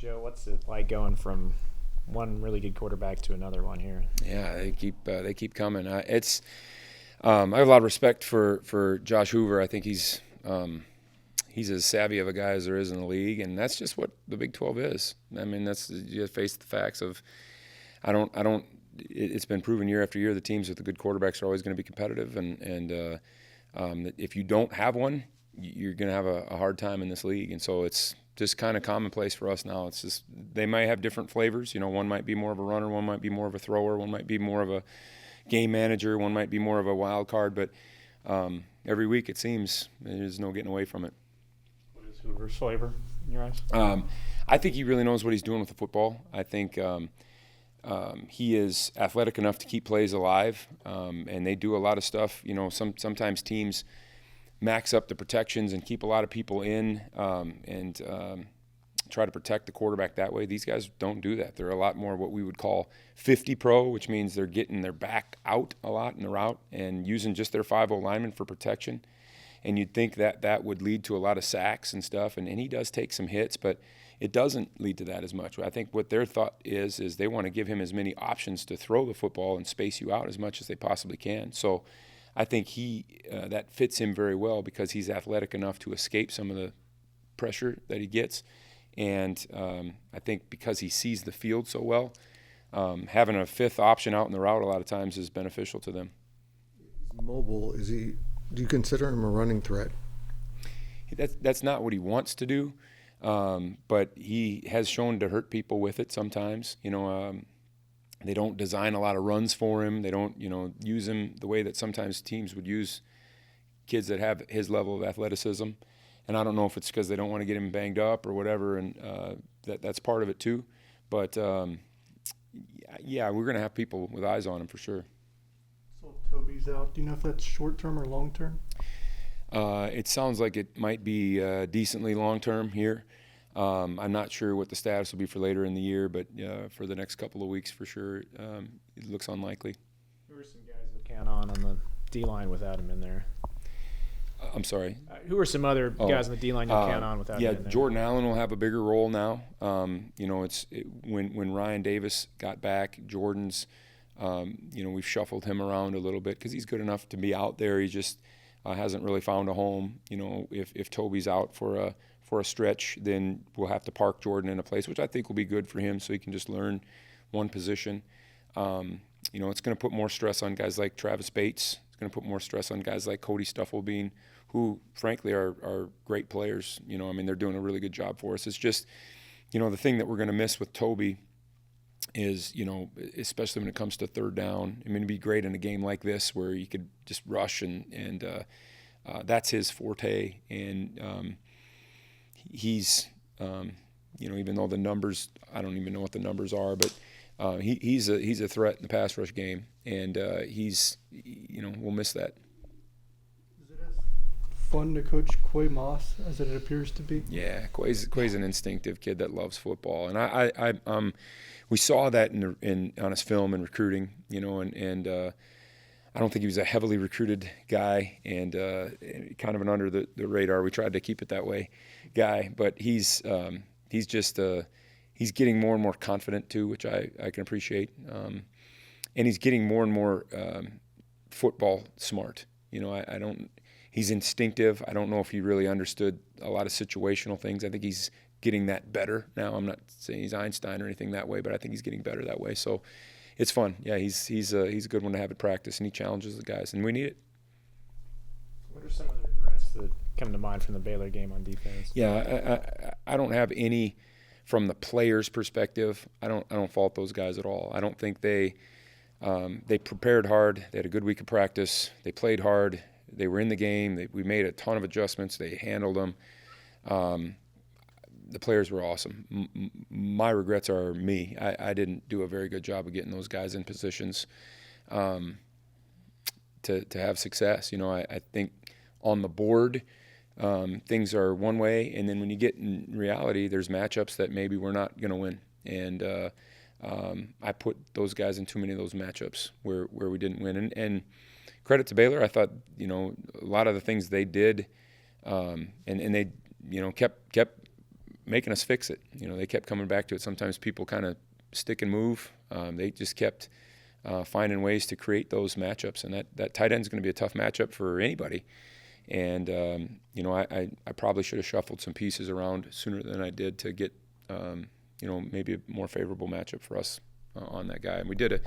Joe, what's it like going from one really good quarterback to another one here? Yeah, they keep coming. I have a lot of respect for Josh Hoover. I think he's as savvy of a guy as there is in the league, and that's just what the Big 12 is. I mean, that's you face the facts of. I don't. It's been proven year after year the teams with the good quarterbacks are always going to be competitive, and if you don't have one, you're going to have a hard time in this league. And so it's just kind of commonplace for us now. It's just they might have different flavors. You know, one might be more of a runner, one might be more of a thrower, one might be more of a game manager, one might be more of a wild card. But every week it seems there's no getting away from it. What is Hoover's flavor in your eyes? I think he really knows what he's doing with the football. I think he is athletic enough to keep plays alive, and they do a lot of stuff. You know, sometimes teams max up the protections and keep a lot of people in and try to protect the quarterback that way. These guys don't do that. They're a lot more what we would call 50 pro, which means they're getting their back out a lot in the route and using just their 5-0 lineman for protection. And you'd think that would lead to a lot of sacks and stuff, and he does take some hits, but it doesn't lead to that as much. I think what their thought is they want to give him as many options to throw the football and space you out as much as they possibly can. So I think that fits him very well because he's athletic enough to escape some of the pressure that he gets. And I think because he sees the field so well, having a fifth option out in the route a lot of times is beneficial to them. He's mobile. Do you consider him a running threat? That's not what he wants to do, but he has shown to hurt people with it sometimes. You know, they don't design a lot of runs for him. They don't, use him the way that sometimes teams would use kids that have his level of athleticism. And I don't know if it's because they don't want to get him banged up or whatever, and that's part of it too. But, yeah, we're going to have people with eyes on him for sure. So Toby's out. Do you know if that's short-term or long-term? It sounds like it might be decently long-term here. I'm not sure what the status will be for later in the year, but for the next couple of weeks for sure, it looks unlikely. Who are some guys that count on the D-line without him in there? I'm sorry? Who are some other guys on the D-line you count on without him in there? Yeah, Jordan Allen will have a bigger role now. When Ryan Davis got back, Jordan's, we've shuffled him around a little bit because he's good enough to be out there. He just hasn't really found a home. If Toby's out for a stretch, then we'll have to park Jordan in a place, which I think will be good for him so he can just learn one position. It's going to put more stress on guys like Travis Bates. It's going to put more stress on guys like Cody Stufflebean, who, frankly, are great players. They're doing a really good job for us. It's just, the thing that we're going to miss with Toby is, especially when it comes to third down. It'd be great in a game like this where you could just rush and that's his forte. And he's, even though the numbers, I don't even know what the numbers are, but he's a threat in the pass rush game, and we'll miss that. Is it as fun to coach Quay Moss as it appears to be? Yeah, Quay's an instinctive kid that loves football, and we saw that on his film and recruiting, and I don't think he was a heavily recruited guy and kind of an under the radar. We tried to keep it that way guy, but he's just he's getting more and more confident too, which I can appreciate, and he's getting more and more football smart. He's instinctive. I don't know if he really understood a lot of situational things. I think he's getting that better now. I'm not saying he's Einstein or anything that way, but I think he's getting better that way. So it's fun. Yeah, he's a good one to have at practice, and he challenges the guys, and we need it. What are some of the regrets that come to mind from the Baylor game on defense? Yeah, I don't have any from the players' perspective. I don't fault those guys at all. I don't think they prepared hard. They had a good week of practice. They played hard. They were in the game. We made a ton of adjustments. They handled them. The players were awesome. My regrets are me. I didn't do a very good job of getting those guys in positions to have success. I think on the board things are one way, and then when you get in reality, there's matchups that maybe we're not going to win. And I put those guys in too many of those matchups where we didn't win. And credit to Baylor, I thought a lot of the things they did, and they kept making us fix it. You know, they kept coming back to it. Sometimes people kind of stick and move. They just kept finding ways to create those matchups, and that tight end is going to be a tough matchup for anybody. And you know, I probably should have shuffled some pieces around sooner than I did to get you know, maybe a more favorable matchup for us on that guy. And we did a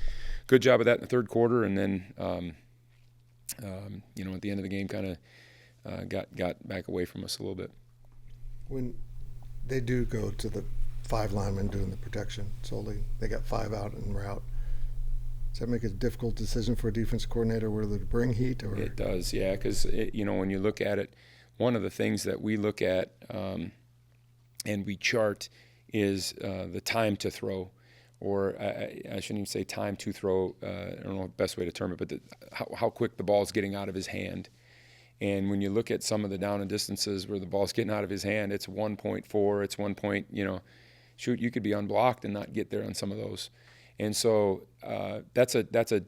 good job of that in the third quarter, and then you know, at the end of the game, kind of got back away from us a little bit. When they do go to the 5 linemen doing the protection solely, they got 5 out en route. Does that make it a difficult decision for a defense coordinator whether to bring heat or? It does, yeah, because you know, when you look at it, one of the things that we look at and we chart is the time to throw, or I shouldn't even say time to throw. I don't know the best way to term it, but how quick the ball's getting out of his hand. And when you look at some of the down and distances where the ball's getting out of his hand, it's 1.4, it's 1 point, you know, shoot, you could be unblocked and not get there on some of those. And so that's a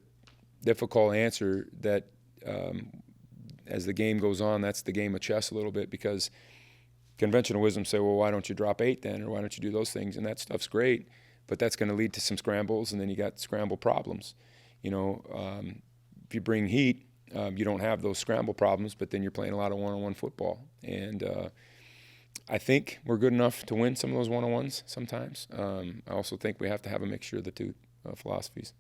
difficult answer that as the game goes on, that's the game of chess a little bit, because conventional wisdom say, well, why don't you drop 8 then, or why don't you do those things? And that stuff's great, but that's going to lead to some scrambles, and then you got scramble problems. You know, if you bring heat, you don't have those scramble problems, but then you're playing a lot of one-on-one football. And I think we're good enough to win some of those one-on-ones sometimes. I also think we have to have a mixture of the two philosophies.